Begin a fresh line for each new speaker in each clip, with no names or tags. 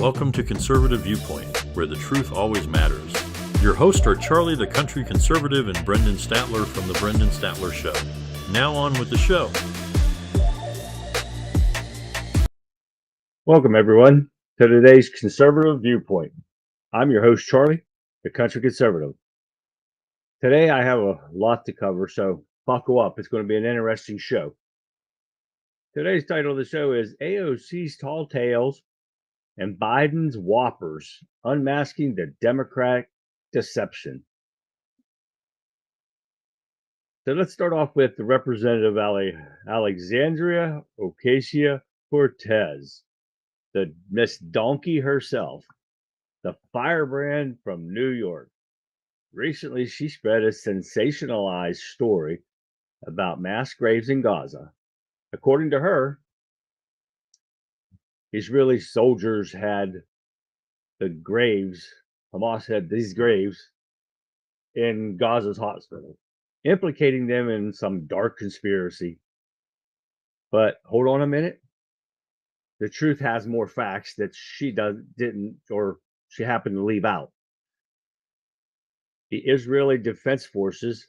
Welcome to Conservative Viewpoint, where the truth always matters. Your hosts are Charlie the Country Conservative and Brendan Statler from The Brendan Statler Show. Now on with the show.
Welcome, everyone, to today's Conservative Viewpoint. I'm your host, Charlie, the Country Conservative. Today, I have a lot to cover, so buckle up. It's going to be an interesting show. Today's title of the show is AOC's Tall Tales and Biden's Whoppers, Unmasking the Democratic Deception. So let's start off with the Representative Alexandria Ocasio-Cortez, the Miss Donkey herself, the firebrand from New York. Recently, she spread a sensationalized story about mass graves in Gaza. According to her, Israeli soldiers had the graves, Hamas had these graves in Gaza's hospital, implicating them in some dark conspiracy. But hold on a minute. The truth has more facts that she didn't, or she happened to leave out. The Israeli Defense Forces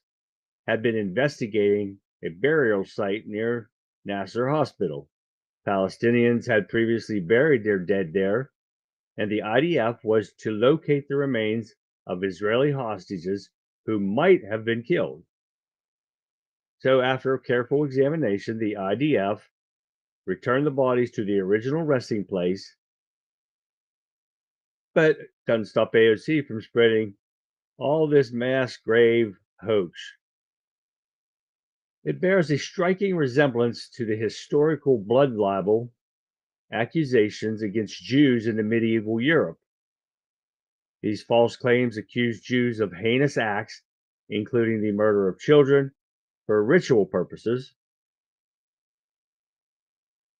had been investigating a burial site near Nasser Hospital. Palestinians had previously buried their dead there, and the IDF was to locate the remains of Israeli hostages who might have been killed. So after a careful examination, the IDF returned the bodies to the original resting place, but doesn't stop AOC from spreading all this mass grave hoax. It bears a striking resemblance to the historical blood libel accusations against Jews in the medieval Europe. These false claims accused Jews of heinous acts, including the murder of children, for ritual purposes.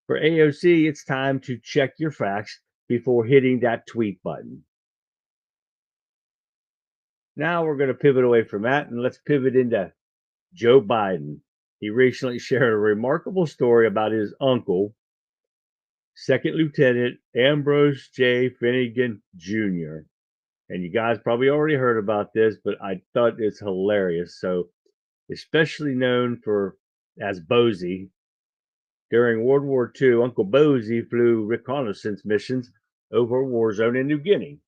For AOC, it's time to check your facts before hitting that tweet button. Now we're going to pivot away from that, and let's pivot into Joe Biden. He recently shared a remarkable story about his uncle, Second Lieutenant Ambrose J. Finnegan Jr. And you guys probably already heard about this, but I thought it's hilarious. So, especially known as Bozy, during World War II, Uncle Bozy flew reconnaissance missions over a war zone in New Guinea.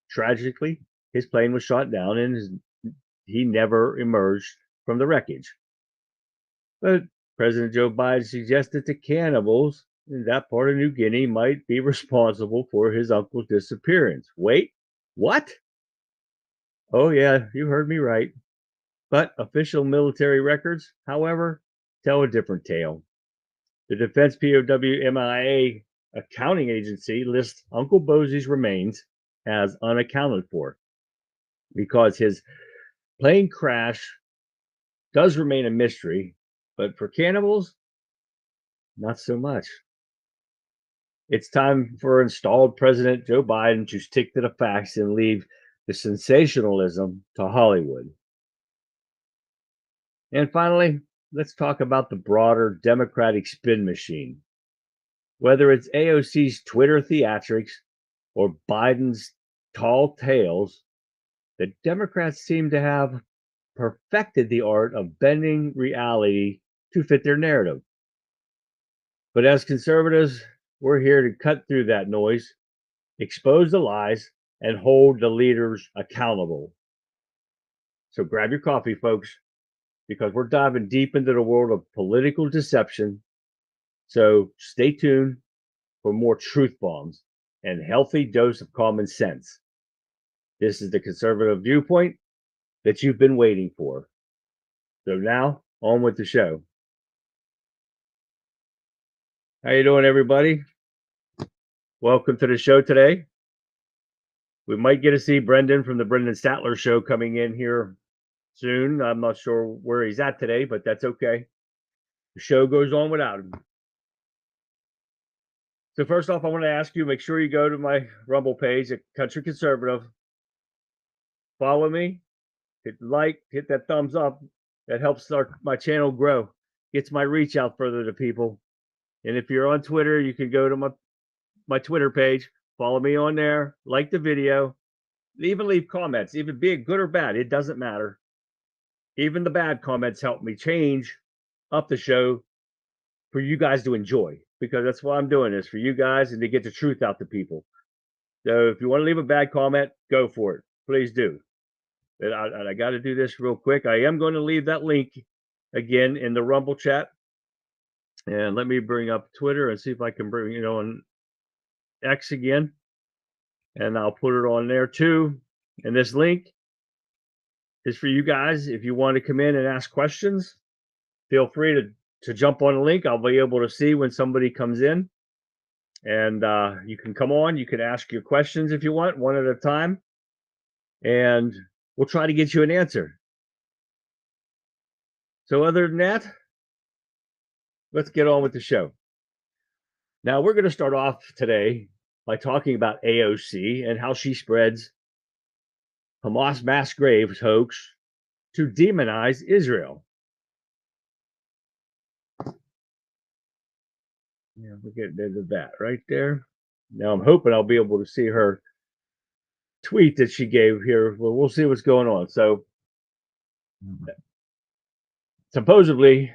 Tragically, his plane was shot down and he never emerged from the wreckage. But President Joe Biden suggested the cannibals in that part of New Guinea might be responsible for his uncle's disappearance. Wait, what? Oh, yeah, you heard me right. But official military records, however, tell a different tale. The Defense POW MIA accounting agency lists Uncle Bozy's remains as unaccounted for because his plane crash does remain a mystery, but for cannibals, not so much. It's time for installed President Joe Biden to stick to the facts and leave the sensationalism to Hollywood. And finally, let's talk about the broader Democratic spin machine. Whether it's AOC's Twitter theatrics or Biden's tall tales, the Democrats seem to have perfected the art of bending reality to fit their narrative. But as conservatives, we're here to cut through that noise, expose the lies, and hold the leaders accountable. So grab your coffee, folks, because we're diving deep into the world of political deception. So stay tuned for more truth bombs and healthy dose of common sense. This is the Conservative Viewpoint that you've been waiting for. So now, on with the show. How you doing, everybody? Welcome to the show today. We might get to see Brendan from the Brendan Statler Show coming in here soon. I'm not sure where he's at today, but that's okay. The show goes on without him. So first off, I want to ask you, make sure you go to my Rumble page at Country Conservative. Follow me, hit like, hit that thumbs up. That helps my channel grow, gets my reach out further to people. And if you're on Twitter, you can go to my Twitter page, Follow me on there, like the video, even leave comments, even be it good or bad, it doesn't matter. Even the bad comments help me change up the show for you guys to enjoy, because that's why I'm doing this, for you guys and to get the truth out to people. So if you want to leave a bad comment, go for it. Please do. And I got to do this real quick. I am going to leave that link again in the Rumble chat. And let me bring up Twitter and see if I can bring it on X again. And I'll put it on there too. And this link is for you guys. If you want to come in and ask questions, feel free to jump on the link. I'll be able to see when somebody comes in. And you can come on. You can ask your questions if you want, one at a time. And we'll try to get you an answer. So other than that, let's get on with the show. Now, we're going to start off today by talking about AOC and how she spreads Hamas mass graves hoax to demonize Israel. Yeah, we'll get into that right there. Now, I'm hoping I'll be able to see her tweet that she gave here. Well, we'll see what's going on. So, supposedly,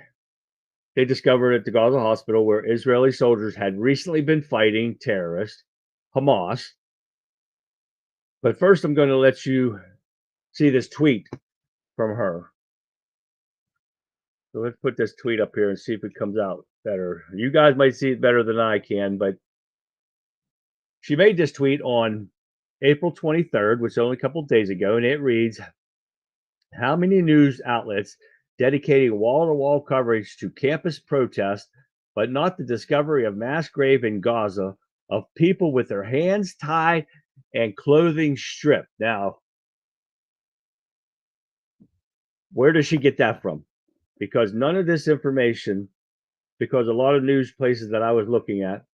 they discovered at the Gaza hospital where Israeli soldiers had recently been fighting terrorists, Hamas. But first, I'm going to let you see this tweet from her. So let's put this tweet up here and see if it comes out better. You guys might see it better than I can, but she made this tweet on April 23rd, which is only a couple of days ago, and it reads, "How many news outlets dedicating wall-to-wall coverage to campus protests, but not the discovery of mass grave in Gaza of people with their hands tied and clothing stripped?" Now, where does she get that from? Because none of this information, because a lot of news places that I was looking at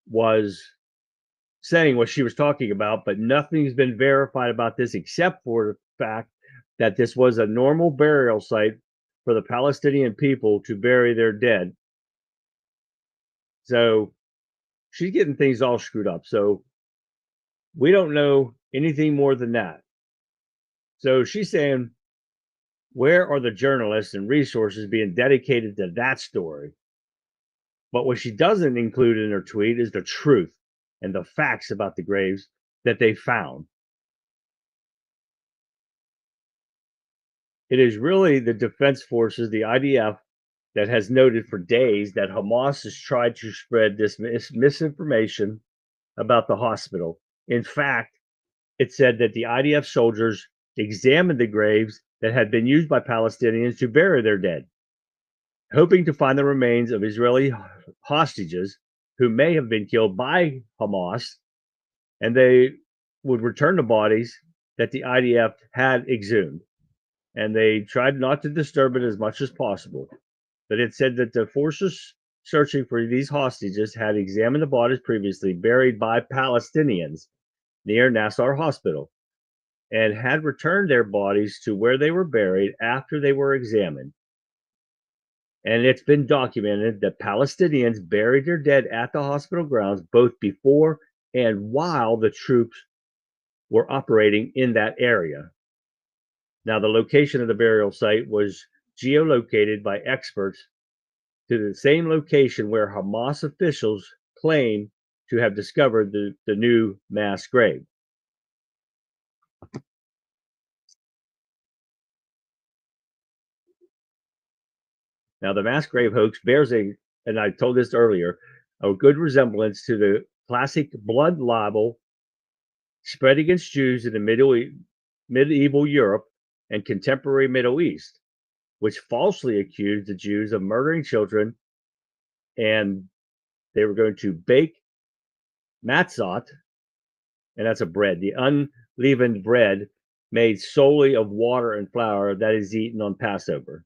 was saying what she was talking about, but nothing's been verified about this except for the fact that this was a normal burial site for the Palestinian people to bury their dead. So she's getting things all screwed up. So we don't know anything more than that. So she's saying, where are the journalists and resources being dedicated to that story? But what she doesn't include in her tweet is the truth and the facts about the graves that they found. It is really the defense forces, the IDF, that has noted for days that Hamas has tried to spread this misinformation about the hospital. In fact, it said that the IDF soldiers examined the graves that had been used by Palestinians to bury their dead, hoping to find the remains of Israeli hostages who may have been killed by Hamas, and they would return the bodies that the IDF had exhumed. And they tried not to disturb it as much as possible. But it said that the forces searching for these hostages had examined the bodies previously buried by Palestinians near Nassar Hospital and had returned their bodies to where they were buried after they were examined. And it's been documented that Palestinians buried their dead at the hospital grounds both before and while the troops were operating in that area. Now, the location of the burial site was geolocated by experts to the same location where Hamas officials claim to have discovered the new mass grave. Now, the mass grave hoax bears and I told this earlier, a good resemblance to the classic blood libel spread against Jews in the medieval Europe and contemporary Middle East, which falsely accused the Jews of murdering children, and they were going to bake matzot, and that's a bread, the unleavened bread made solely of water and flour that is eaten on Passover.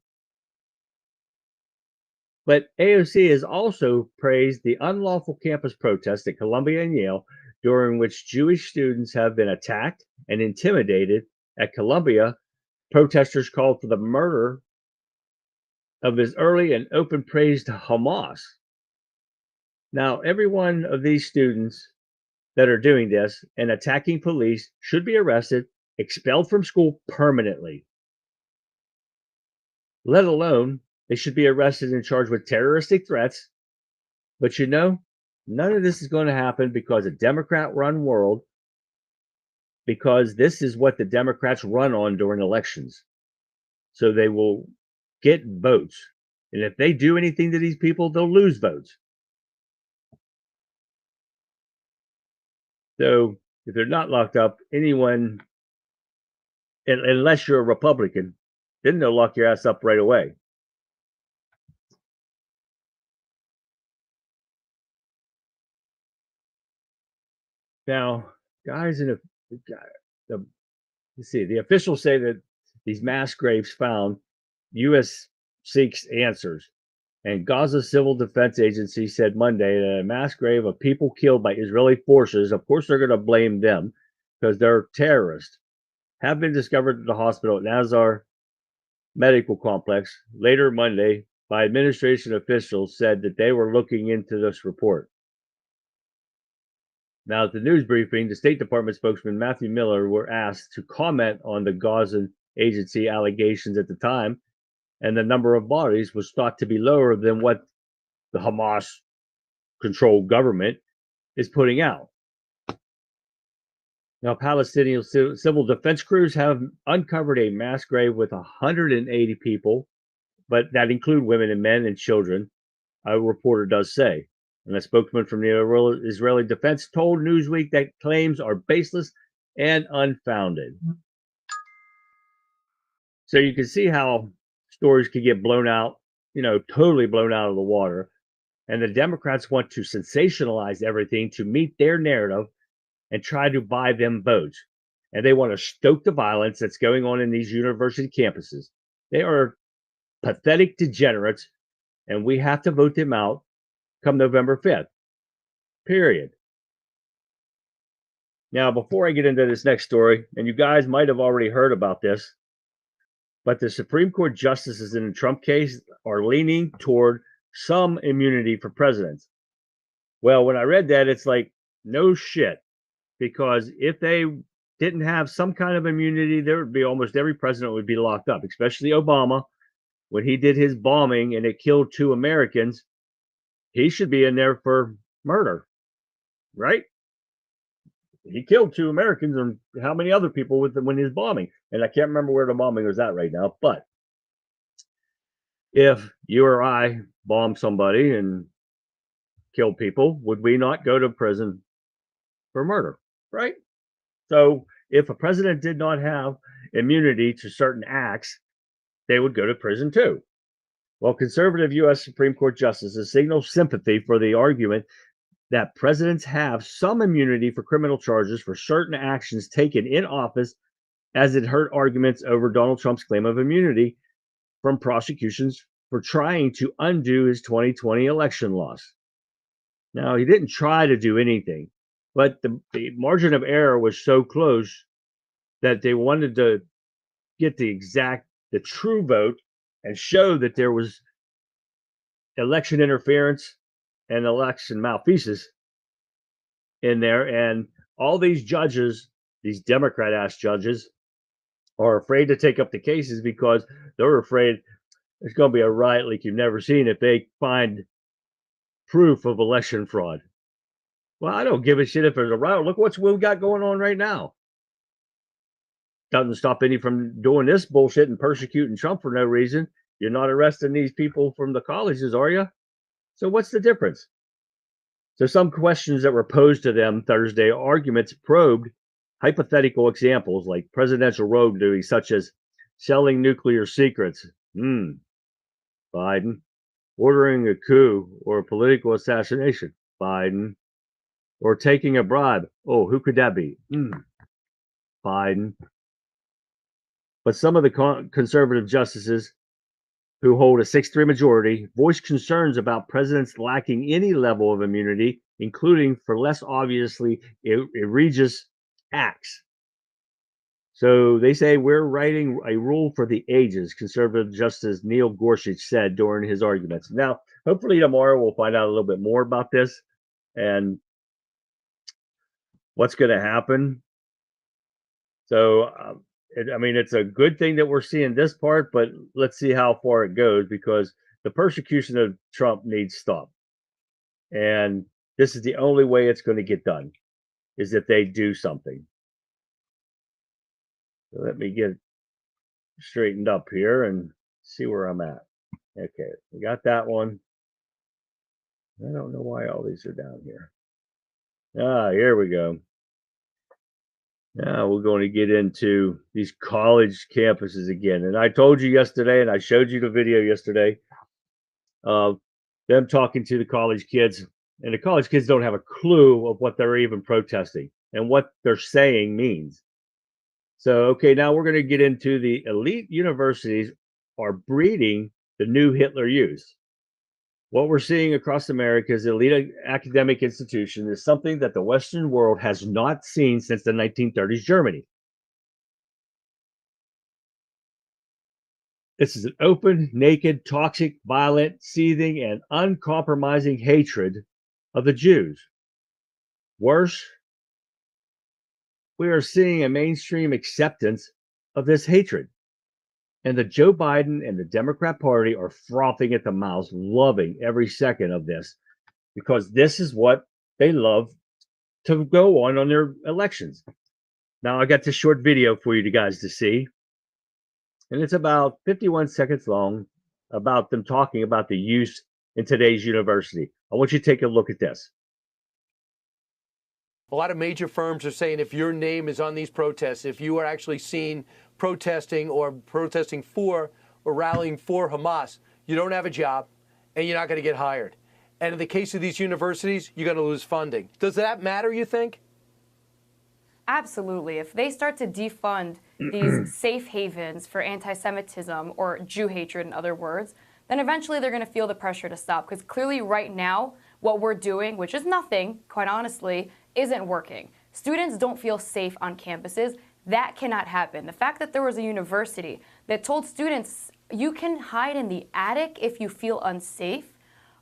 But AOC has also praised the unlawful campus protests at Columbia and Yale, during which Jewish students have been attacked and intimidated. At Columbia, protesters called for the murder of his early and open praise to Hamas. Now, every one of these students that are doing this and attacking police should be arrested, expelled from school permanently. Let alone they should be arrested and charged with terroristic threats. But none of this is going to happen because a Democrat run world, because this is what the Democrats run on during elections. So they will get votes. And if they do anything to these people, they'll lose votes. So if they're not locked up, anyone, unless you're a Republican, then they'll lock your ass up right away. Now, guys, let's see, the officials say that these mass graves found, U.S. seeks answers. And Gaza Civil Defense Agency said Monday that a mass grave of people killed by Israeli forces, of course, they're going to blame them because they're terrorists, have been discovered at the hospital at Nazar Medical Complex later Monday by administration officials said that they were looking into this report. Now, at the news briefing, the State Department spokesman Matthew Miller were asked to comment on the Gaza agency allegations at the time, and the number of bodies was thought to be lower than what the Hamas-controlled government is putting out. Now, Palestinian civil defense crews have uncovered a mass grave with 180 people, but that include women and men and children, a reporter does say. And a spokesman from the Israeli defense told Newsweek that claims are baseless and unfounded. So you can see how stories could get blown out, totally blown out of the water. And the Democrats want to sensationalize everything to meet their narrative and try to buy them votes. And they want to stoke the violence that's going on in these university campuses. They are pathetic degenerates, and we have to vote them out come November 5th. Period. Now, before I get into this next story, and you guys might have already heard about this, but the Supreme Court justices in the Trump case are leaning toward some immunity for presidents. Well, when I read that, it's like, no shit. Because if they didn't have some kind of immunity, there would be almost every president would be locked up, especially Obama. When he did his bombing and it killed 2 Americans, he should be in there for murder, right? He killed 2 Americans and how many other people when he was bombing? And I can't remember where the bombing was at right now. But if you or I bombed somebody and killed people, would we not go to prison for murder? Right? So if a president did not have immunity to certain acts, they would go to prison too. Well, conservative U.S. Supreme Court justices signal sympathy for the argument that presidents have some immunity for criminal charges for certain actions taken in office, as it heard arguments over Donald Trump's claim of immunity from prosecutions for trying to undo his 2020 election loss. Now, he didn't try to do anything. But the margin of error was so close that they wanted to get the true vote and show that there was election interference and election malfeasance in there. And all these judges, these Democrat-ass judges, are afraid to take up the cases because they're afraid there's going to be a riot like you've never seen if they find proof of election fraud. Well, I don't give a shit if there's a riot. Look what we've got going on right now. Doesn't stop any from doing this bullshit and persecuting Trump for no reason. You're not arresting these people from the colleges, are you? So what's the difference? So some questions that were posed to them Thursday, arguments probed hypothetical examples like presidential wrongdoing, such as selling nuclear secrets. Biden. Ordering a coup or a political assassination. Biden. Or taking a bribe. Oh, who could that be? Biden. But some of the conservative justices who hold a 6-3 majority voiced concerns about presidents lacking any level of immunity, including for less obviously egregious acts. So they say we're writing a rule for the ages, conservative Justice Neil Gorsuch said during his arguments. Now, hopefully tomorrow we'll find out a little bit more about this. And what's going to happen. So, I mean, it's a good thing that we're seeing this part, but let's see how far it goes because the persecution of Trump needs stop. And this is the only way it's going to get done is if they do something. So let me get straightened up here and see where I'm at. Okay, we got that one. I don't know why all these are down here. Ah, here we go. Now we're going to get into these college campuses again. And I told you yesterday, and I showed you the video yesterday of them talking to the college kids. And the college kids don't have a clue of what they're even protesting and what they're saying means. So, okay, now we're going to get into the elite universities are breeding the new Hitler Youth. What we're seeing across America's elite academic institution is something that the Western world has not seen since the 1930s Germany. This is an open, naked, toxic, violent, seething, and uncompromising hatred of the Jews. Worse, we are seeing a mainstream acceptance of this hatred. And the Joe Biden and the Democrat Party are frothing at the mouth, loving every second of this, because this is what they love to go on their elections. Now, I got this short video for you guys to see, and it's about 51 seconds long about them talking about the use in today's university. I want you to take a look at this.
A lot of major firms are saying if your name is on these protests, if you are actually seen protesting or protesting for or rallying for Hamas, you don't have a job and you're not going to get hired. And in the case of these universities, you're going to lose funding. Does that matter, you think?
Absolutely. If they start to defund these safe havens for anti-Semitism or Jew hatred, in other words, then eventually they're going to feel the pressure to stop. Because clearly right now, what we're doing, which is nothing, quite honestly, isn't working. Students don't feel safe on campuses. That cannot happen. The fact that there was a university that told students you can hide in the attic if you feel unsafe,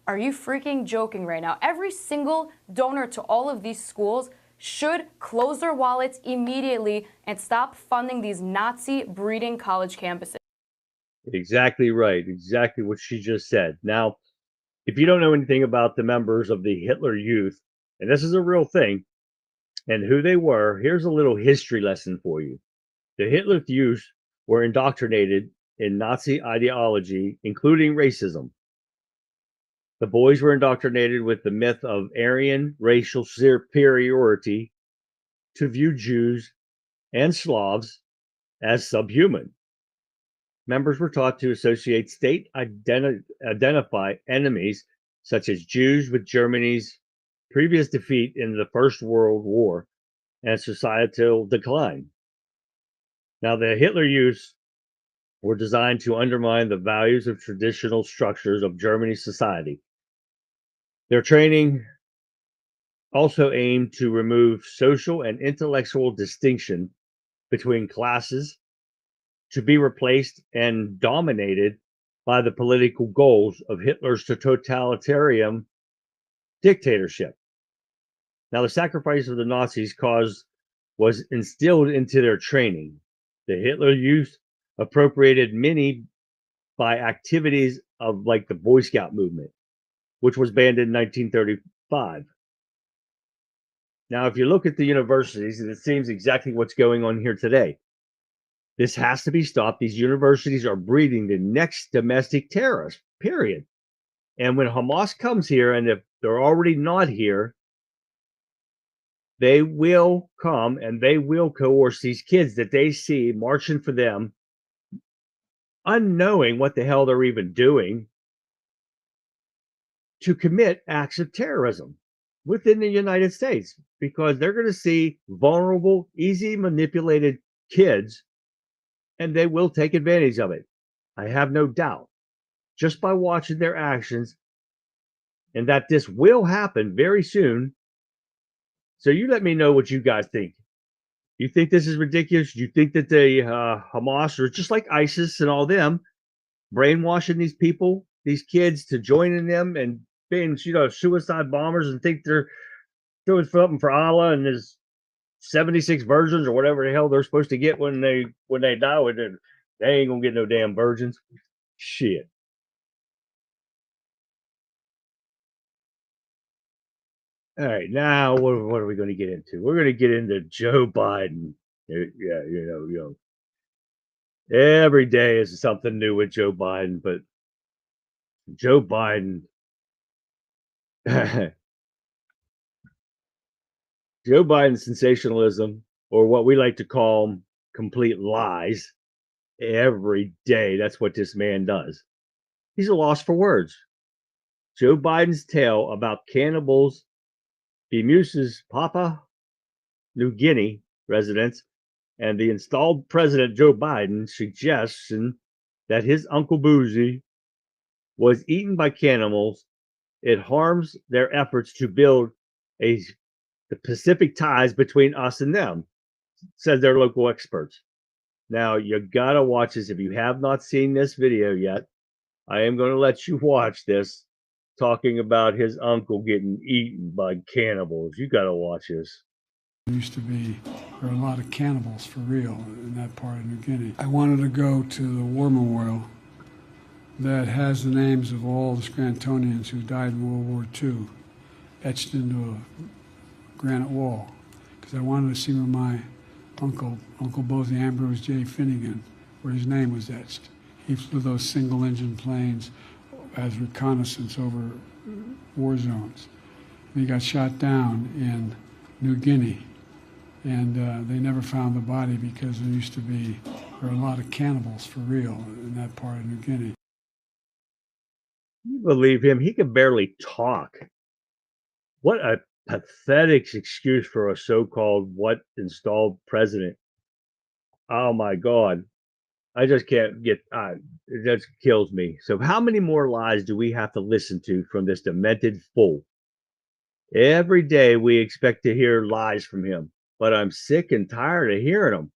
are you freaking joking right now? Every single donor to all of these schools should close their wallets immediately and stop funding these Nazi breeding college campuses.
Exactly right. Exactly what she just said. Now, if you don't know anything about the members of the Hitler Youth, and this is a real thing, and who they were, here's a little history lesson for you. The Hitler Youth were indoctrinated in Nazi ideology, including racism. The boys were indoctrinated with the myth of Aryan racial superiority to view Jews and Slavs as subhuman. Members were taught to associate identify enemies such as Jews with Germany's previous defeat in the First World War and societal decline. Now, the Hitler Youth were designed to undermine the values of traditional structures of Germany's society. Their training also aimed to remove social and intellectual distinction between classes to be replaced and dominated by the political goals of Hitler's totalitarian dictatorship. Now, the sacrifice of the Nazis cause was instilled into their training. The Hitler Youth appropriated many by activities of like the Boy Scout movement, which was banned in 1935. Now, if you look at the universities, and it seems exactly what's going on here today. This has to be stopped. These universities are breeding the next domestic terrorist, period. And when Hamas comes here, and if they're already not here, they will come and they will coerce these kids that they see marching for them, unknowing what the hell they're even doing, to commit acts of terrorism within the United States, because they're going to see vulnerable, easy manipulated kids, and they will take advantage of it. I have no doubt, just by watching their actions, and that this will happen very soon. So you let me know what you guys think. You think this is ridiculous? You think that the Hamas are just like ISIS and all them, brainwashing these people, these kids, to join in them and being, suicide bombers and think they're doing something for Allah and is 76 virgins or whatever the hell they're supposed to get when they die with it. They ain't gonna get no damn virgins. Shit. All right, now what are we going to get into? We're going to get into Joe Biden. Yeah, every day is something new with Joe Biden, but Joe Biden, Joe Biden's sensationalism, or what we like to call complete lies, every day. That's what this man does. He's a loss for words. Joe Biden's tale about cannibals, Bemuse's Papua New Guinea residents, and the installed President Joe Biden's suggestion that his Uncle Boozy was eaten by cannibals, it harms their efforts to build the Pacific ties between us and them, says their local experts. Now, you gotta watch this. If you have not seen this video yet, I am going to let you watch this, talking about his uncle getting eaten by cannibals. You gotta watch this.
Used to be, there were a lot of cannibals for real in that part of New Guinea. I wanted to go to the war memorial that has the names of all the Scrantonians who died in World War II etched into a granite wall, because I wanted to see where my Uncle Bosie Ambrose J. Finnegan, where his name was etched. He flew those single-engine planes as reconnaissance over war zones. And he got shot down in New Guinea. And they never found the body because there used to be, there were a lot of cannibals for real in that part of New Guinea.
You believe him? He can barely talk. What a pathetic excuse for a so-called installed president. Oh my God. I just can't get, it just kills me. So how many more lies do we have to listen to from this demented fool? Every day we expect to hear lies from him, but I'm sick and tired of hearing them.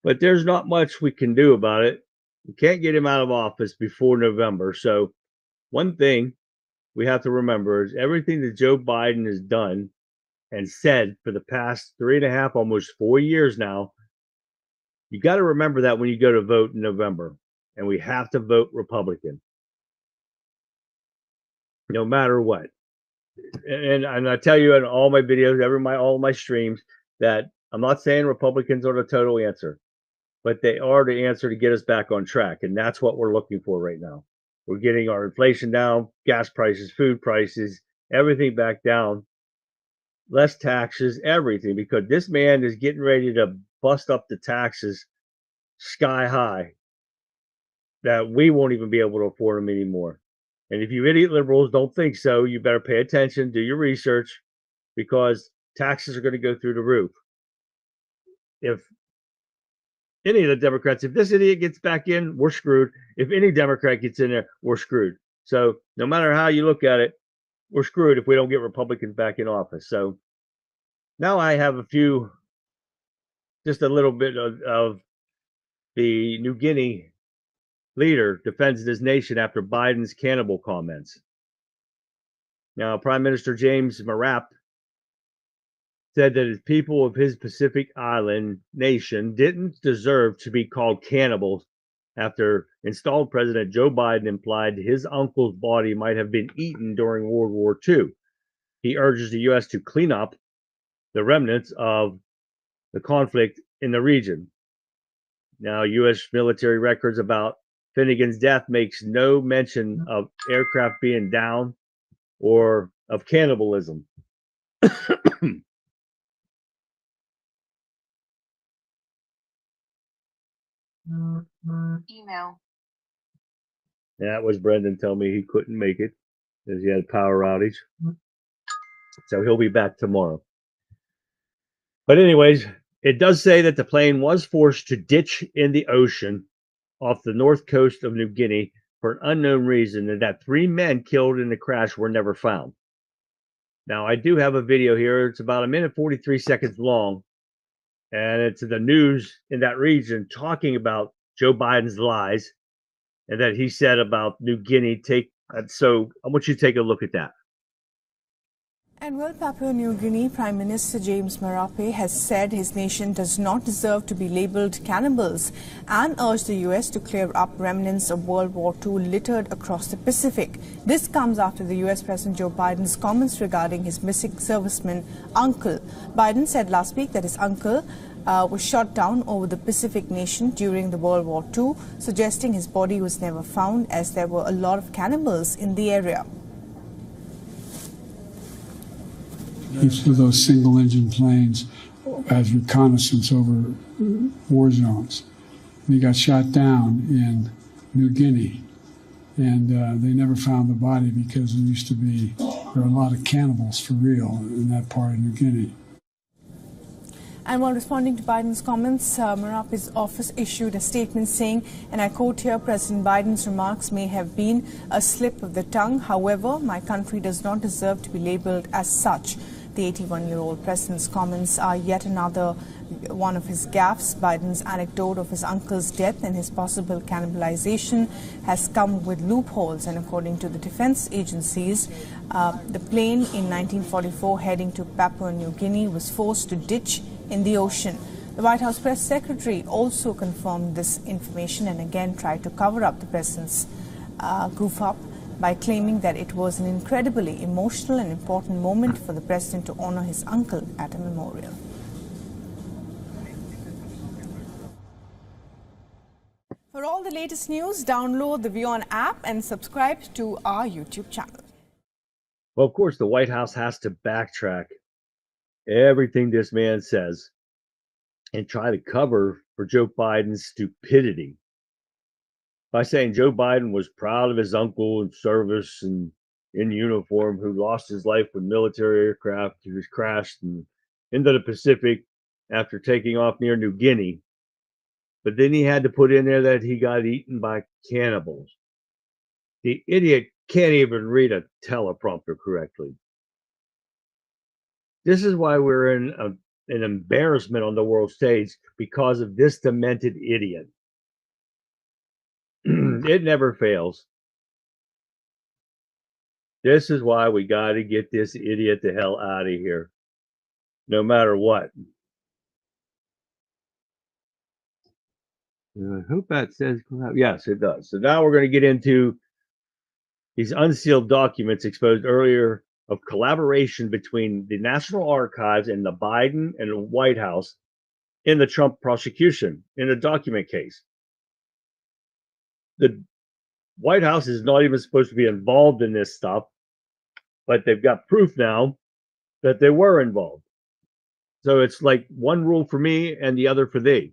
But there's not much we can do about it. We can't get him out of office before November. So one thing we have to remember is everything that Joe Biden has done and said for the past 3.5, almost 4 years now, you got to remember that when you go to vote in November, and we have to vote Republican, no matter what. And I tell you in all my videos, all my streams, that I'm not saying Republicans are the total answer, but they are the answer to get us back on track. And that's what we're looking for right now. We're getting our inflation down, gas prices, food prices, everything back down, less taxes, everything, because this man is getting ready to bust up the taxes sky high that we won't even be able to afford them anymore. And if you idiot liberals don't think so, you better pay attention, do your research, because taxes are going to go through the roof. If any of the Democrats, if this idiot gets back in, we're screwed. If any Democrat gets in there, we're screwed. So no matter how you look at it, we're screwed if we don't get Republicans back in office. So now I have just a little bit of the New Guinea leader defends his nation after Biden's cannibal comments. Now, Prime Minister James Marap said that his people of his Pacific Island nation didn't deserve to be called cannibals after installed President Joe Biden implied his uncle's body might have been eaten during World War II. He urges the U.S. to clean up the remnants of the conflict in the region. Now, U.S. military records about Finnegan's death makes no mention of aircraft being down or of cannibalism.
Email.
That was Brendan telling me he couldn't make it because he had a power outage. So he'll be back tomorrow. But anyways, it does say that the plane was forced to ditch in the ocean off the north coast of New Guinea for an unknown reason, and that 3 men killed in the crash were never found. Now, I do have a video here. It's about 1 minute 43 seconds long, and it's the news in that region talking about Joe Biden's lies and that he said about New Guinea. So I want you to take a look at that.
And well, Papua New Guinea Prime Minister James Marape has said his nation does not deserve to be labelled cannibals and urged the US to clear up remnants of World War II littered across the Pacific. This comes after the US President Joe Biden's comments regarding his missing serviceman uncle. Biden said last week that his uncle was shot down over the Pacific nation during the World War II, suggesting his body was never found as there were a lot of cannibals in the area.
He flew those single-engine planes as reconnaissance over war zones. And he got shot down in New Guinea, and they never found the body because there were a lot of cannibals for real in that part of New Guinea.
And while responding to Biden's comments, Marape's office issued a statement saying, and I quote here, President Biden's remarks may have been a slip of the tongue. However, my country does not deserve to be labeled as such. The 81-year-old president's comments are yet another one of his gaffes. Biden's anecdote of his uncle's death and his possible cannibalization has come with loopholes. And according to the defense agencies, the plane in 1944 heading to Papua New Guinea was forced to ditch in the ocean. The White House press secretary also confirmed this information and again tried to cover up the president's goof-up by claiming that it was an incredibly emotional and important moment for the president to honor his uncle at a memorial. For all the latest news, download the WION app and subscribe to our YouTube channel.
Well, of course, the White House has to backtrack everything this man says and try to cover for Joe Biden's stupidity by saying Joe Biden was proud of his uncle in service and in uniform who lost his life when military aircraft was crashed into the Pacific after taking off near New Guinea. But then he had to put in there that he got eaten by cannibals. The idiot can't even read a teleprompter correctly. This is why we're in an embarrassment on the world stage, because of this demented idiot. It never fails. This is why we got to get this idiot the hell out of here, no matter what. I hope that says, yes, it does. So now we're going to get into these unsealed documents exposed earlier of collaboration between the National Archives and the Biden and the White House in the Trump prosecution in a document case. The White House is not even supposed to be involved in this stuff, but they've got proof now that they were involved. So it's like one rule for me and the other for thee.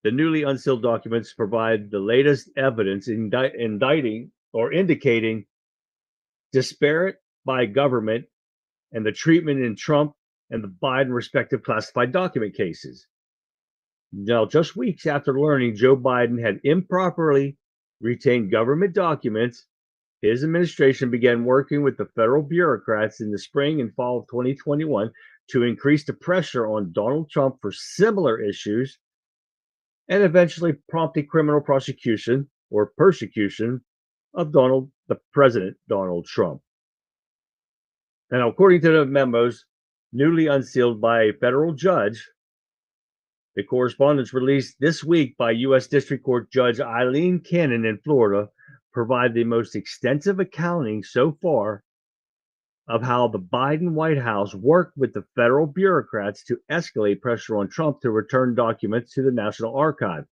The newly unsealed documents provide the latest evidence indicting or indicating disparate by government and the treatment in Trump and the Biden respective classified document cases. Now, just weeks after learning Joe Biden had improperly retained government documents, his administration began working with the federal bureaucrats in the spring and fall of 2021 to increase the pressure on Donald Trump for similar issues and eventually prompted criminal prosecution or persecution of President Donald Trump. And according to the memos newly unsealed by a federal judge, the correspondence released this week by U.S. District Court Judge Eileen Cannon in Florida provide the most extensive accounting so far of how the Biden White House worked with the federal bureaucrats to escalate pressure on Trump to return documents to the National Archive,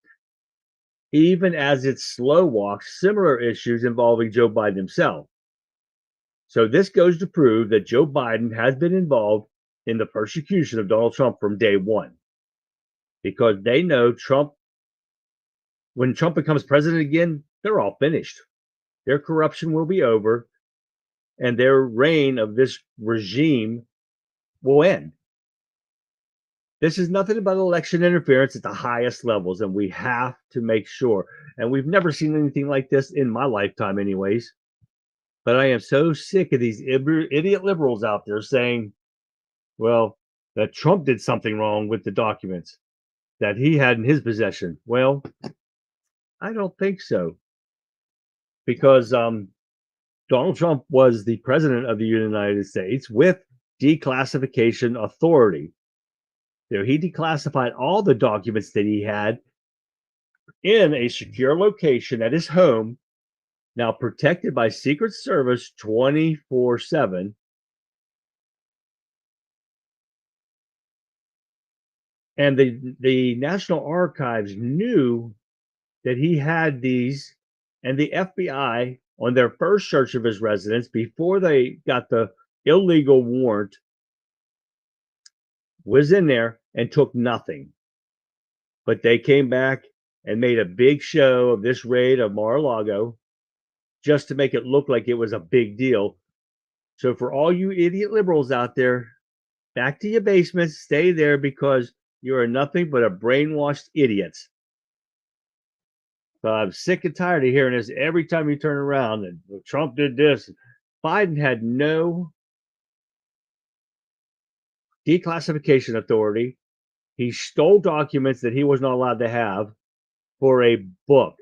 even as it slow walks similar issues involving Joe Biden himself. So this goes to prove that Joe Biden has been involved in the persecution of Donald Trump from day one, because they know Trump, when Trump becomes president again, they're all finished. Their corruption will be over and their reign of this regime will end. This is nothing but election interference at the highest levels, and we have to make sure. And we've never seen anything like this in my lifetime anyways. But I am so sick of these idiot liberals out there saying, well, that Trump did something wrong with the documents that he had in his possession. Well, I don't think so. Because Donald Trump was the president of the United States with declassification authority. He declassified all the documents that he had in a secure location at his home, now protected by Secret Service 24/7. And the National Archives knew that he had these, and the FBI, on their first search of his residence before they got the illegal warrant, was in there and took nothing. But they came back and made a big show of this raid of Mar-a-Lago just to make it look like it was a big deal. So for all you idiot liberals out there, back to your basements, stay there, because you are nothing but a brainwashed idiots. So I'm sick and tired of hearing this every time you turn around and Trump did this. Biden had no declassification authority. He stole documents that he was not allowed to have for a book.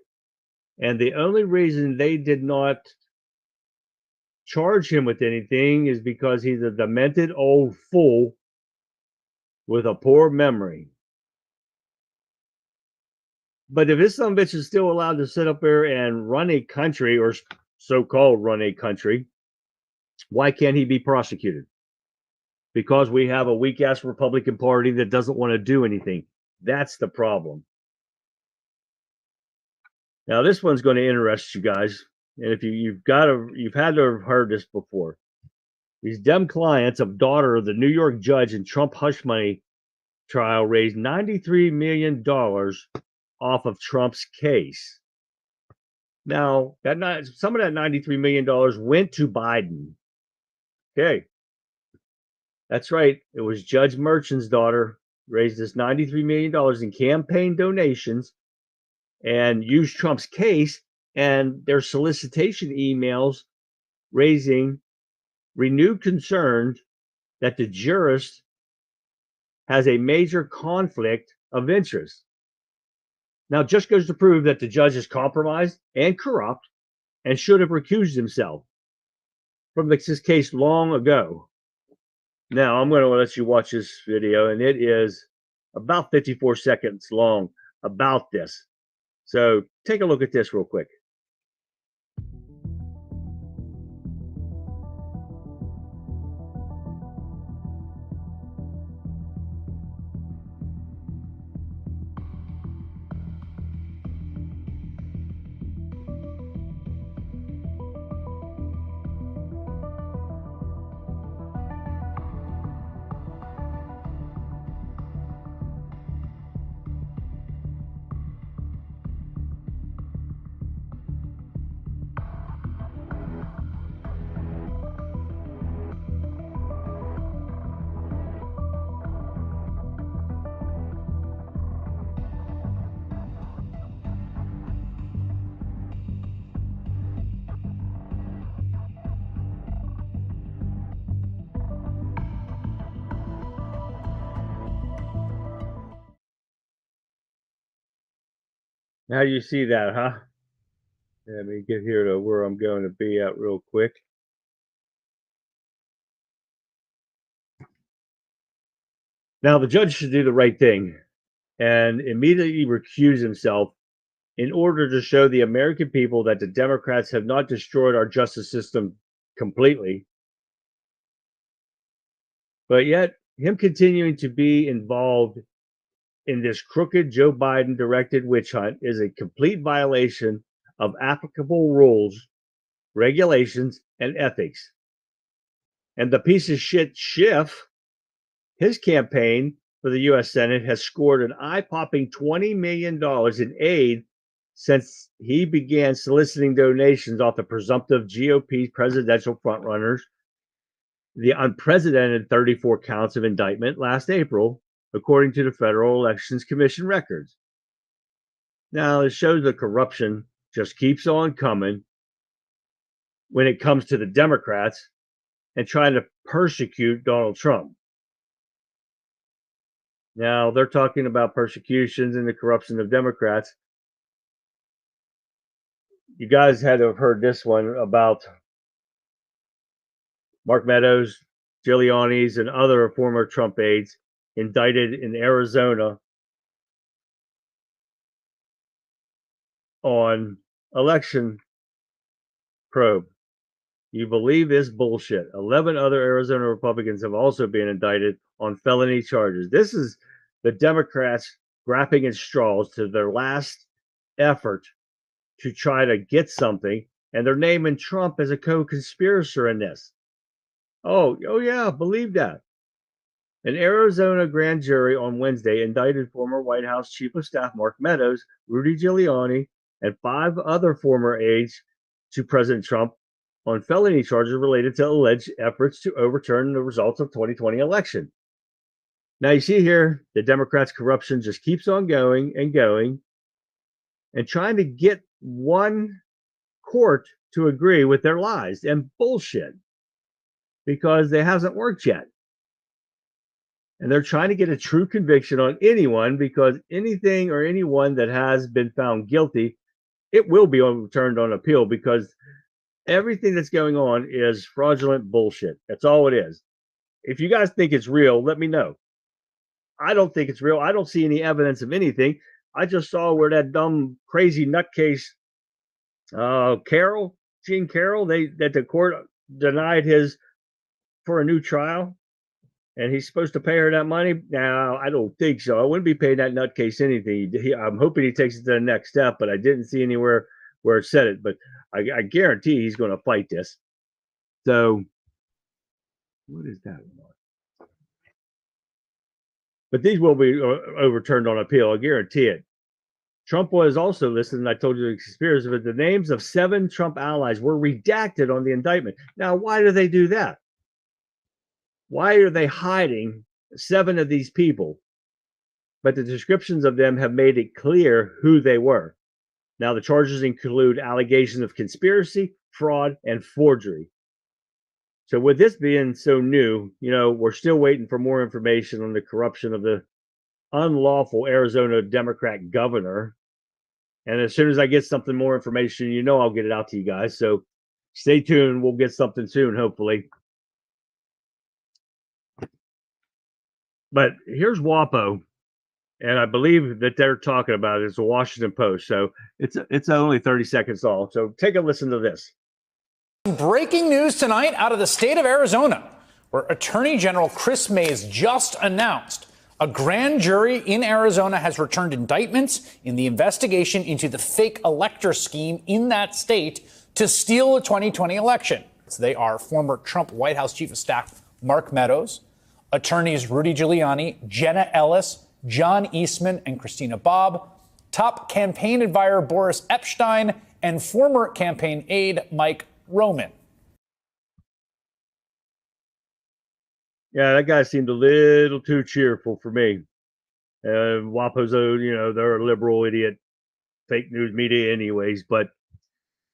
And the only reason they did not charge him with anything is because he's a demented old fool with a poor memory. But if this son of a bitch is still allowed to sit up there and run a country, or so-called run a country, why can't he be prosecuted? Because we have a weak-ass Republican Party that doesn't want to do anything. That's the problem. Now, this one's going to interest you guys. And if you've had to have heard this before. These Dem clients of daughter of the New York judge in Trump hush money trial raised $93 million off of Trump's case. Now, some of that $93 million went to Biden. Okay. That's right. It was Judge Merchan's daughter raised this $93 million in campaign donations and used Trump's case and their solicitation emails, raising renewed concerns that the jurist has a major conflict of interest. Now, it just goes to prove that the judge is compromised and corrupt and should have recused himself from this case long ago. Now, I'm going to let you watch this video, and it is about 54 seconds long about this. So take a look at this real quick. Now you see that, huh? Let me get here to where I'm going to be at real quick. Now, the judge should do the right thing and immediately recuse himself in order to show the American people that the Democrats have not destroyed our justice system completely. But yet, him continuing to be involved in this crooked Joe Biden directed witch hunt is a complete violation of applicable rules, regulations, and ethics. And the piece of shit Schiff, his campaign for the U.S. Senate has scored an eye-popping $20 million in aid since he began soliciting donations off the presumptive GOP presidential frontrunners, the unprecedented 34 counts of indictment last April, according to the Federal Elections Commission records. Now, it shows the corruption just keeps on coming when it comes to the Democrats and trying to persecute Donald Trump. Now, they're talking about persecutions and the corruption of Democrats. You guys had to have heard this one about Mark Meadows, Giuliani's, and other former Trump aides indicted in Arizona on election probe. You believe this bullshit? 11 other Arizona Republicans have also been indicted on felony charges. This is the Democrats grasping at straws to their last effort to try to get something, and they're naming Trump as a co-conspirator in this. Oh yeah, believe that. An Arizona grand jury on Wednesday indicted former White House Chief of Staff Mark Meadows, Rudy Giuliani, and 5 other former aides to President Trump on felony charges related to alleged efforts to overturn the results of 2020 election. Now you see here, the Democrats' corruption just keeps on going and going, and trying to get one court to agree with their lies and bullshit because it hasn't worked yet. And they're trying to get a true conviction on anyone, because anything or anyone that has been found guilty, it will be overturned on appeal, because everything that's going on is fraudulent bullshit. That's all it is. If you guys think it's real, let me know. I don't think it's real. I don't see any evidence of anything. I just saw where that dumb, crazy nutcase, Jean Carroll, that the court denied his for a new trial, and he's supposed to pay her that money. Now, I don't think so. I wouldn't be paying that nutcase anything. I'm hoping he takes it to the next step, but I didn't see anywhere where it said it. But I guarantee he's going to fight this. So, what is that? But these will be overturned on appeal. I guarantee it. Trump was also listed, and I told you the conspiracy, but the names of 7 Trump allies were redacted on the indictment. Now, why do they do that? Why are they hiding 7 of these people? But the descriptions of them have made it clear who they were. Now, the charges include allegations of conspiracy, fraud, and forgery. So with this being so new, we're still waiting for more information on the corruption of the unlawful Arizona Democrat governor. And as soon as I get something more information, I'll get it out to you guys. So stay tuned. We'll get something soon, hopefully. But here's WAPO, and I believe that they're talking about it. It's the Washington Post. So it's only 30 seconds long. So take a listen to this.
Breaking news tonight out of the state of Arizona, where Attorney General Chris Mays just announced a grand jury in Arizona has returned indictments in the investigation into the fake elector scheme in that state to steal the 2020 election. They are former Trump White House Chief of Staff Mark Meadows, attorneys Rudy Giuliani, Jenna Ellis, John Eastman, and Christina Bobb, top campaign advisor Boris Epshteyn, and former campaign aide Mike Roman.
Yeah, that guy seemed a little too cheerful for me. WAPO's, they're a liberal idiot, fake news media anyways. But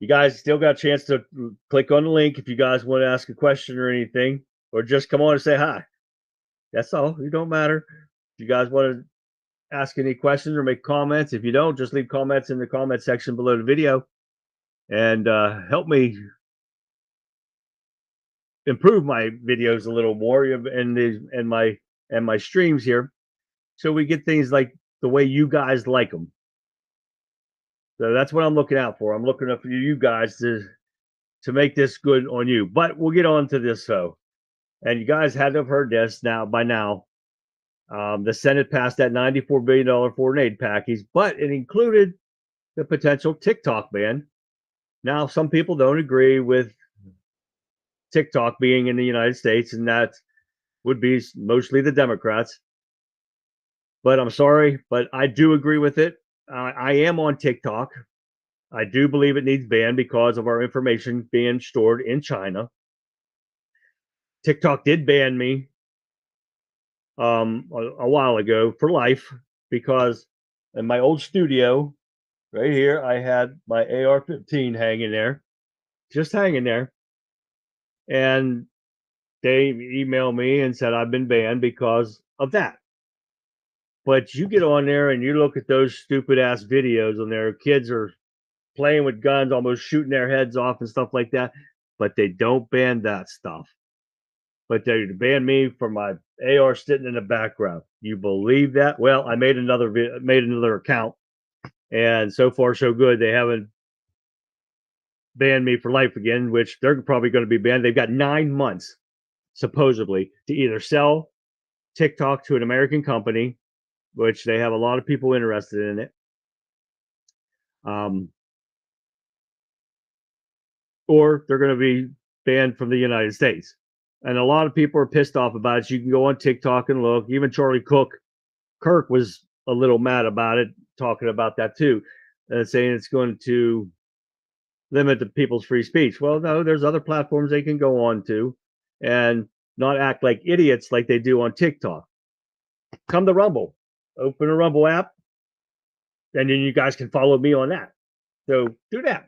you guys still got a chance to click on the link if you guys want to ask a question or anything, or just come on and say hi. That's all. It don't matter. If you guys want to ask any questions or make comments, if you don't, just leave comments in the comment section below the video, and help me improve my videos a little more and my streams here, so we get things like the way you guys like them. So that's what I'm looking out for. I'm looking up for you guys to make this good on you. But we'll get on to this though. And you guys had to have heard this by now. The Senate passed that $94 billion foreign aid package, but it included the potential TikTok ban. Now, some people don't agree with TikTok being in the United States, and that would be mostly the Democrats. But I'm sorry, but I do agree with it. I am on TikTok. I do believe it needs banned because of our information being stored in China. TikTok did ban me a while ago for life, because in my old studio right here, I had my AR-15 hanging there, just hanging there. And they emailed me and said I've been banned because of that. But you get on there and you look at those stupid ass videos on there. Kids are playing with guns, almost shooting their heads off and stuff like that. But they don't ban that stuff. but they banned me from my AR sitting in the background. You believe that? Well, I made another account, and so far so good. They haven't banned me for life again, which they're probably going to be banned. They've got 9 months supposedly to either sell TikTok to an American company, which they have a lot of people interested in it, or they're going to be banned from the United States. And a lot of people are pissed off about it. You can go on TikTok and look. Even Charlie Kirk was a little mad about it, talking about that too, saying it's going to limit the people's free speech. Well, no, there's other platforms they can go on to and not act like idiots like they do on TikTok. Come to Rumble, open a Rumble app, and then you guys can follow me on that. So do that.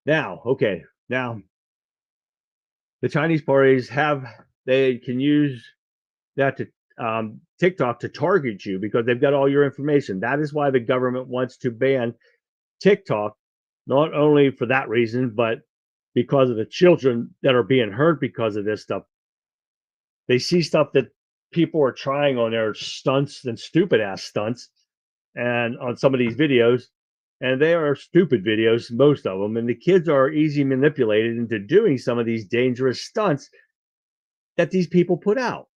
Now, okay, now the Chinese parties they can use that to TikTok to target you because they've got all your information. That is why the government wants to ban TikTok, not only for that reason, but because of the children that are being hurt because of this stuff. They see stuff that people are trying on their stunts and stupid ass stunts and on some of these videos, and they are stupid videos, most of them, and the kids are easily manipulated into doing some of these dangerous stunts that these people put out.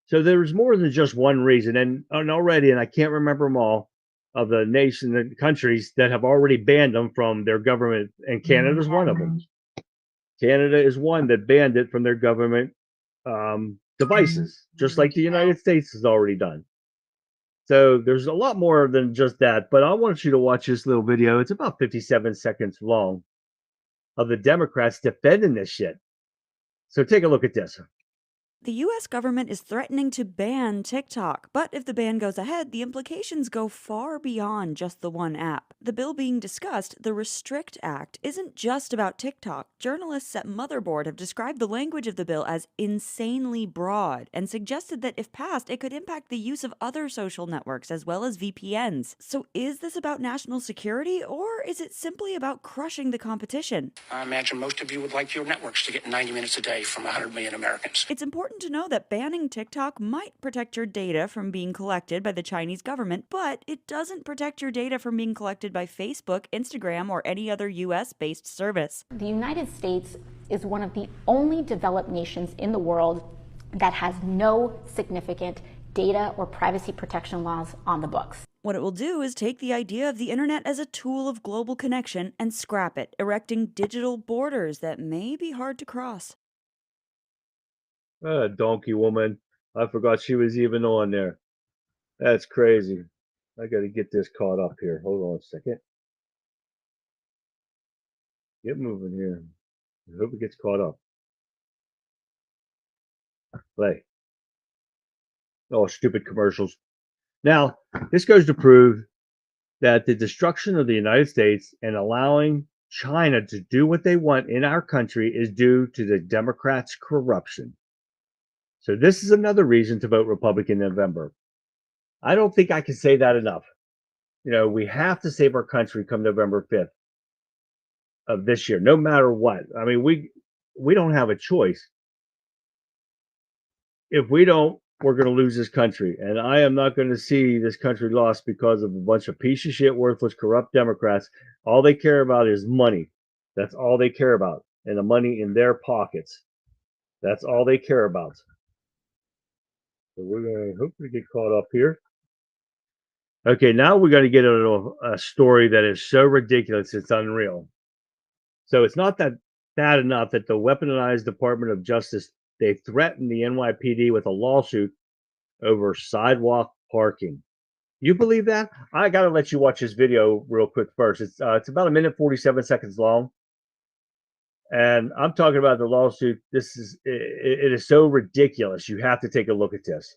So there's more than just one reason, and already, and I can't remember them all, of the countries that have already banned them from their government, and Canada's one of them. Canada is one that banned it from their government devices, just like the United States has already done. So there's a lot more than just that, but I want you to watch this little video. It's about 57 seconds long of the Democrats defending this shit. So take a look at this.
The U.S. government is threatening to ban TikTok, but if the ban goes ahead, the implications go far beyond just the one app. The bill being discussed, the Restrict Act, isn't just about TikTok. Journalists at Motherboard have described the language of the bill as insanely broad and suggested that if passed, it could impact the use of other social networks as well as VPNs. So is this about national security, or is it simply about crushing the competition?
I imagine most of you would like your networks to get 90 minutes a day from 100 million Americans.
It's important to know that banning TikTok might protect your data from being collected by the Chinese government, but it doesn't protect your data from being collected by Facebook, Instagram, or any other US-based service.
The United States is one of the only developed nations in the world that has no significant data or privacy protection laws on the books.
What it will do is take the idea of the internet as a tool of global connection and scrap it, erecting digital borders that may be hard to cross.
Donkey woman. I forgot she was even on there. That's crazy. I got to get this caught up here. Hold on a second. Get moving here. I hope it gets caught up. Play. Oh, stupid commercials. Now, this goes to prove that the destruction of the United States and allowing China to do what they want in our country is due to the Democrats' corruption. So this is another reason to vote Republican in November. I don't think I can say that enough. You know, we have to save our country come November 5th of this year, no matter what. I mean, we don't have a choice. If we don't, we're going to lose this country. And I am not going to see this country lost because of a bunch of piece of shit, worthless, corrupt Democrats. All they care about is money. That's all they care about. And the money in their pockets. That's all they care about. So we're going to hopefully get caught up here. Okay, now we're going to get a story that is so ridiculous, it's unreal. So it's not that bad enough that the weaponized Department of Justice, they threatened the NYPD with a lawsuit over sidewalk parking. You believe that? I got to let you watch this video real quick first. It's about 1:47 long. And I'm talking about the lawsuit. It is so ridiculous. You have to take a look at this.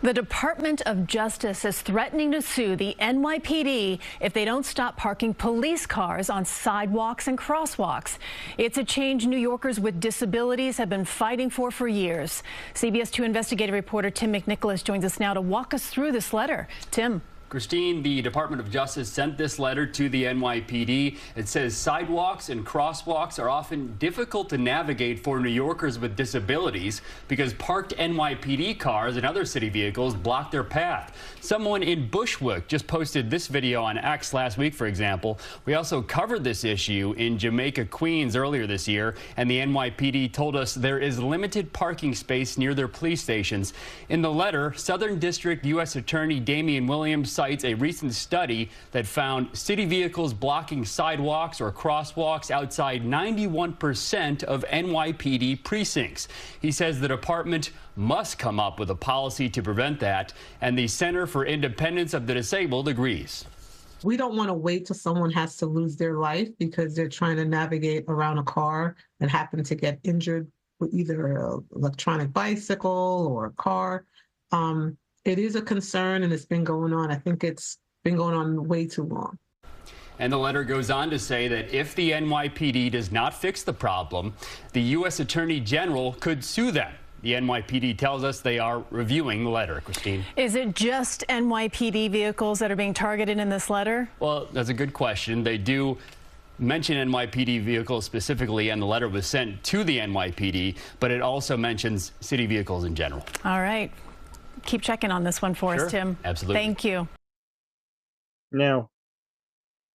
The Department of Justice is threatening to sue the NYPD if they don't stop parking police cars on sidewalks and crosswalks. It's a change New Yorkers with disabilities have been fighting for years. CBS 2 investigative reporter Tim McNicholas joins us now to walk us through this letter. Tim.
Christine, the Department of Justice sent this letter to the NYPD. It says sidewalks and crosswalks are often difficult to navigate for New Yorkers with disabilities because parked NYPD cars and other city vehicles block their path. Someone in Bushwick just posted this video on X last week, for example. We also covered this issue in Jamaica, Queens earlier this year, and the NYPD told us there is limited parking space near their police stations. In the letter, Southern District U.S. Attorney Damian Williams cites a recent study that found city vehicles blocking sidewalks or crosswalks outside 91% of NYPD precincts. He says the department must come up with a policy to prevent that, and the Center for Independence of the Disabled agrees.
We don't want to wait till someone has to lose their life because they're trying to navigate around a car and happen to get injured with either an electronic bicycle or a car. It is a concern, and it's been going on. I think it's been going on way too long.
And the letter goes on to say that if the NYPD does not fix the problem, the U.S. Attorney General could sue them. The NYPD tells us they are reviewing the letter. Christine.
Is it just NYPD vehicles that are being targeted in this letter?
Well, that's a good question. They do mention NYPD vehicles specifically, and the letter was sent to the NYPD, but it also mentions city vehicles in general.
All right. Keep checking on this one for us, Tim.
Absolutely.
Thank you.
Now,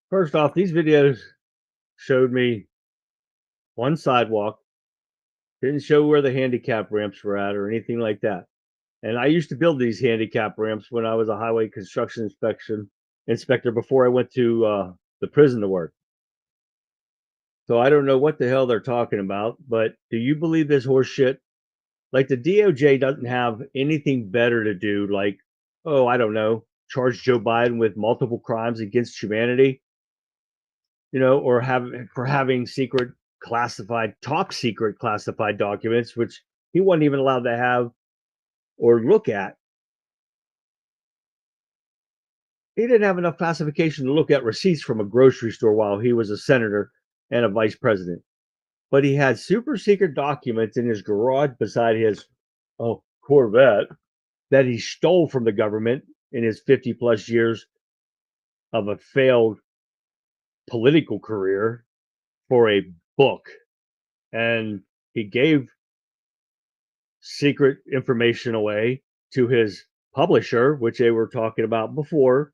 first off, these videos showed me one sidewalk, didn't show where the handicap ramps were at or anything like that. And I used to build these handicap ramps when I was a highway construction inspector before I went to the prison to work. So I don't know what the hell they're talking about, but do you believe this horse shit? Like, the DOJ doesn't have anything better to do, like, oh, I don't know, charge Joe Biden with multiple crimes against humanity, you know, or for having top secret classified documents, which he wasn't even allowed to have or look at. He didn't have enough classification to look at receipts from a grocery store while he was a senator and a vice president. But he had super secret documents in his garage beside his Corvette that he stole from the government in his 50 plus years of a failed political career for a book. And he gave secret information away to his publisher, which they were talking about before.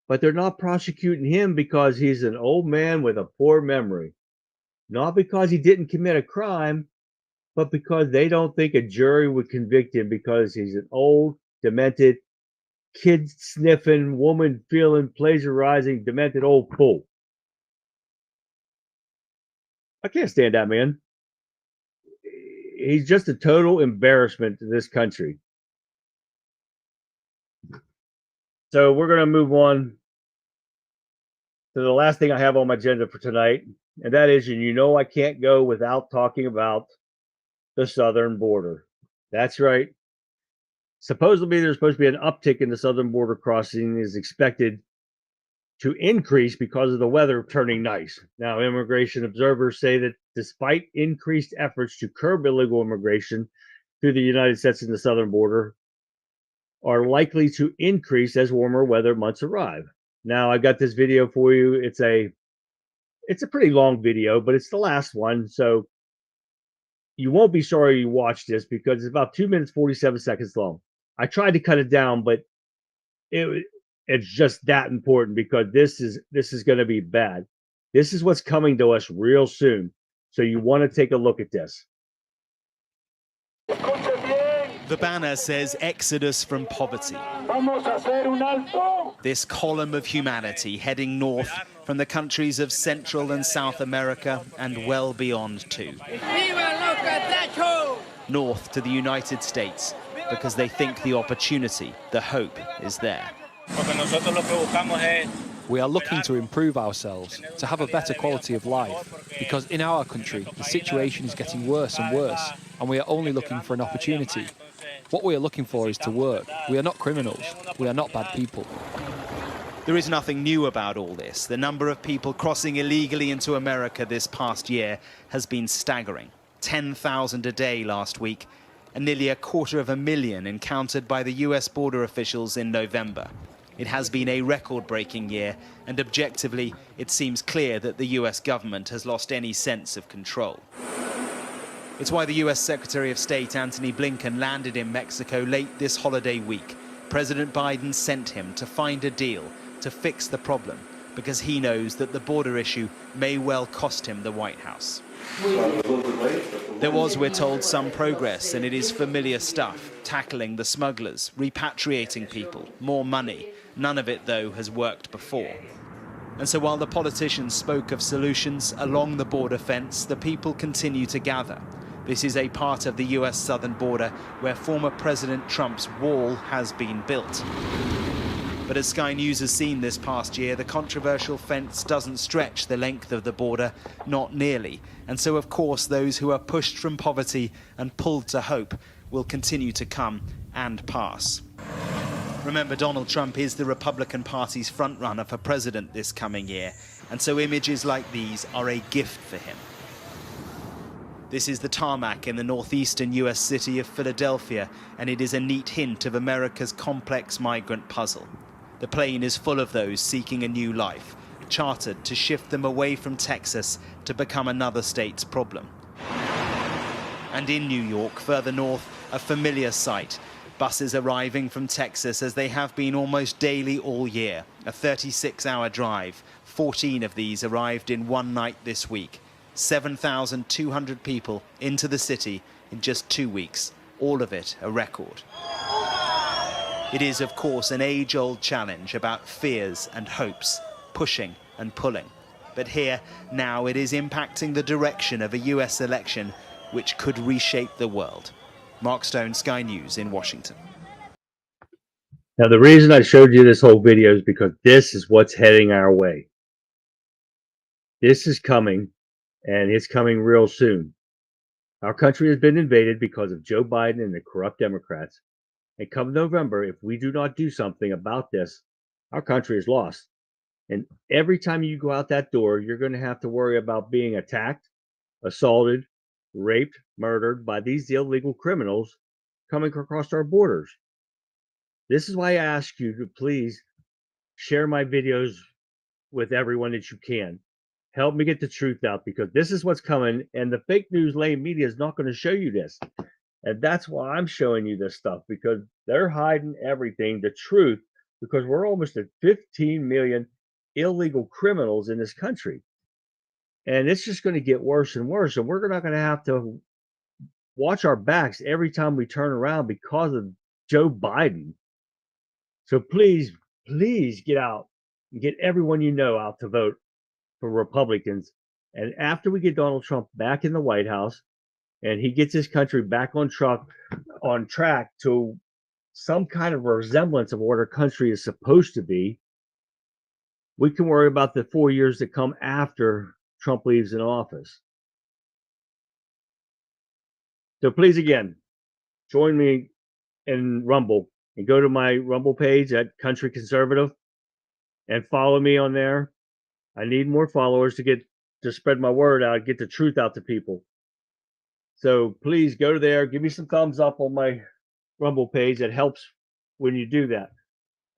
But they're not prosecuting him because he's an old man with a poor memory. Not because he didn't commit a crime, but because they don't think a jury would convict him because he's an old, demented, kid-sniffing, woman-feeling, plagiarizing, demented old fool. I can't stand that man. He's just a total embarrassment to this country. So we're going to move on to the last thing I have on my agenda for tonight. And that is, and you know, I can't go without talking about the southern border. That's right. Supposedly, there's supposed to be an uptick in the southern border crossing is expected to increase because of the weather turning nice. Now, immigration observers say that despite increased efforts to curb illegal immigration through the United States and the southern border are likely to increase as warmer weather months arrive. Now, I got this video for you. It's a pretty long video, but it's the last one. So you won't be sorry you watched this because it's about 2 minutes, 47 seconds long. I tried to cut it down, but it's just that important because this is going to be bad. This is what's coming to us real soon. So you want to take a look at this.
The banner says Exodus from poverty. This column of humanity heading north from the countries of Central and South America and well beyond too. North to the United States because they think the opportunity, the hope is there.
We are looking to improve ourselves, to have a better quality of life, because in our country the situation is getting worse and worse, and we are only looking for an opportunity. What we are looking for is to work. We are not criminals. We are not bad people.
There is nothing new about all this. The number of people crossing illegally into America this past year has been staggering. 10,000 a day last week, and nearly 250,000 encountered by the US border officials in November. It has been a record-breaking year, and objectively, it seems clear that the US government has lost any sense of control. It's why the US Secretary of State Antony Blinken landed in Mexico late this holiday week. President Biden sent him to find a deal to fix the problem, because he knows that the border issue may well cost him the White House. There was, we're told, some progress, and it is familiar stuff, tackling the smugglers, repatriating people, more money. None of it, though, has worked before. And so while the politicians spoke of solutions along the border fence, the people continue to gather. This is a part of the US southern border where former President Trump's wall has been built. But as Sky News has seen this past year, the controversial fence doesn't stretch the length of the border, not nearly. And so, of course, those who are pushed from poverty and pulled to hope will continue to come and pass. Remember, Donald Trump is the Republican Party's frontrunner for president this coming year, and so images like these are a gift for him. This is the tarmac in the northeastern US city of Philadelphia, and it is a neat hint of America's complex migrant puzzle. The plane is full of those seeking a new life, chartered to shift them away from Texas to become another state's problem. And in New York, further north, a familiar sight. Buses arriving from Texas as they have been almost daily all year. A 36-hour drive. 14 of these arrived in one night this week. 7,200 people into the city in just 2 weeks. All of it a record. It is, of course, an age-old challenge about fears and hopes, pushing and pulling. But here, now, it is impacting the direction of a US election which could reshape the world. Mark Stone, Sky News in Washington.
Now, the reason I showed you this whole video is because this is what's heading our way. This is coming, and it's coming real soon. Our country has been invaded because of Joe Biden and the corrupt Democrats. And come November, if we do not do something about this, our country is lost. And every time you go out that door, you're going to have to worry about being attacked, assaulted, raped, murdered by these illegal criminals coming across our borders. This is why I ask you to please share my videos with everyone that you can. Help me get the truth out, because this is what's coming, and the fake news lame media is not going to show you this. And that's why I'm showing you this stuff, because they're hiding everything, the truth, because we're almost at 15 million illegal criminals in this country. And it's just going to get worse and worse. And we're not going to have to watch our backs every time we turn around because of Joe Biden. So please, please get out and get everyone you know out to vote for Republicans. And after we get Donald Trump back in the White House, and he gets this country back on track to some kind of resemblance of what our country is supposed to be, we can worry about the 4 years that come after Trump leaves in office. So please, again, join me in Rumble and go to my Rumble page at Country Conservative and follow me on there. I need more followers to spread my word out, get the truth out to people. So please go there, give me some thumbs up on my Rumble page. It helps when you do that.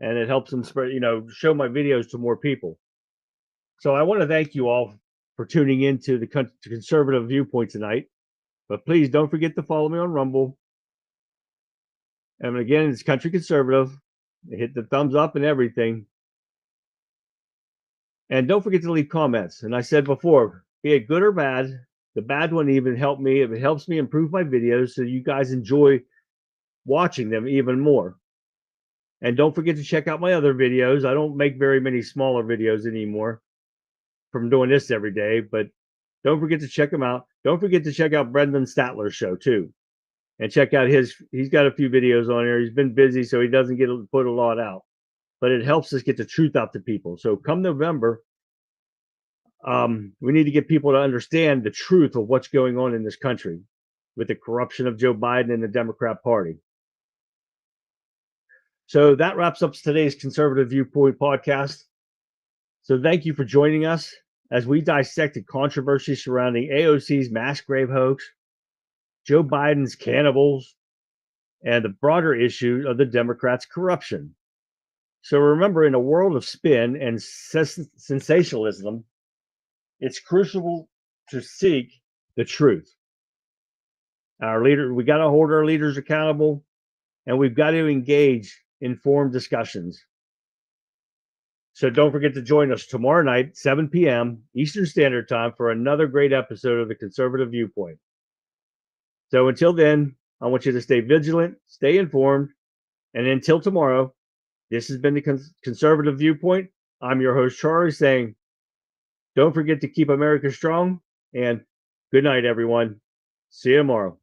And it helps them spread, show my videos to more people. So I want to thank you all for tuning into the Conservative Viewpoint tonight. But please don't forget to follow me on Rumble. And again, it's Country Conservative. Hit the thumbs up and everything. And don't forget to leave comments. And I said before, be it good or bad, the bad one even helped me. It helps me improve my videos so you guys enjoy watching them even more. And don't forget to check out my other videos. I don't make very many smaller videos anymore from doing this every day, but don't forget to check them out. Don't forget to check out Brendan Statler's show too. And check out he's got a few videos on here. He's been busy, so he doesn't put a lot out. But it helps us get the truth out to people. So come November, we need to get people to understand the truth of what's going on in this country with the corruption of Joe Biden and the Democrat Party. So that wraps up today's Conservative Viewpoint podcast. So thank you for joining us as we dissected controversy surrounding AOC's mass grave hoax, Joe Biden's cannibals, and the broader issue of the Democrats' corruption. So remember, in a world of spin and sensationalism, it's crucial to seek the truth. We got to hold our leaders accountable, and we've got to engage informed discussions. So don't forget to join us tomorrow night, 7 p.m. Eastern Standard Time, for another great episode of The Conservative Viewpoint. So until then, I want you to stay vigilant, stay informed, and until tomorrow, this has been The Conservative Viewpoint. I'm your host, Charlie, saying, don't forget to keep America strong, and good night, everyone. See you tomorrow.